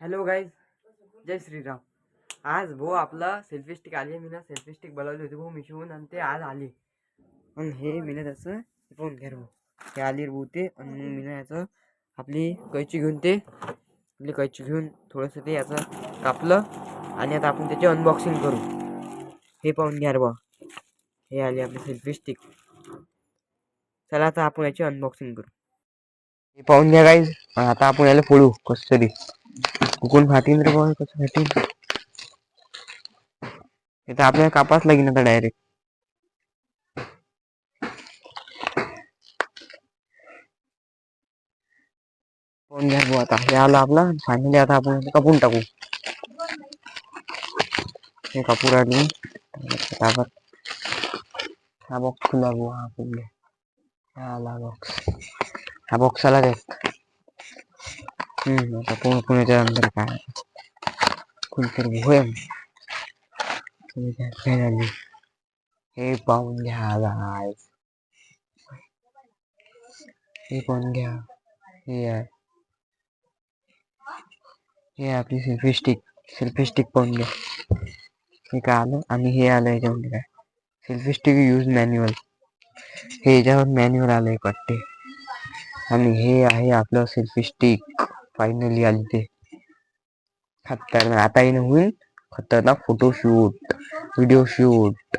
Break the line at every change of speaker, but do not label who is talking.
Hello guys, जय श्रीराम. आज भाऊ आपला सेल्फी स्टिक आली. मी ना सेल्फी स्टिक बनवली होती भाऊ मिशवून, आणि ते आज आली. आणि हे मी ना त्याचं फोन घ्या भाऊ, हे आली भाऊ ते. आणि मग मी ना याचं आपली कैची घेऊन थोडंसं ते याचं कापलं. आणि आता आपण त्याची अनबॉक्सिंग करू. हे पाहून घ्या रे बा, हे आली आपली सेल्फी स्टिक. चला आता आपण याची अनबॉक्सिंग करू. हे पाहून घ्या गाईज. आता आपण याला फोडू कसं तरी. कुकून फाटीन रे बा, कसं फाटीन. हे तर आपल्याला कापाच लागेल आता डायरेक्ट. पाहून घ्या भाऊ, आता हे आलं आपला. फायनली आता आपण कापून टाकू. हे कापून राहिलो. हा बॉक्स खुला भाऊ, हा खुला. हा आला बॉक्स. हा बॉक्स आला रे. आता पुण्याच्या अंदर काय कोणतरी होय. हे पाहून घ्या गाईस. हे पाहून घ्या. हे आहे, हे आपली सेल्फी स्टिक पाहून घ्या. हे काय आलं आणि हे आलं याच्यामध्ये काय, सेल्फी स्टिक यूज मॅन्युअल. हे याच्यावर मॅन्युअल आलंय वाटते. आणि हे आहे आपलं सेल्फी स्टिक. फायनली आली ते. खतरनाक. आता येणं होईल खतरनाक फोटोशूट, व्हिडिओ शूट.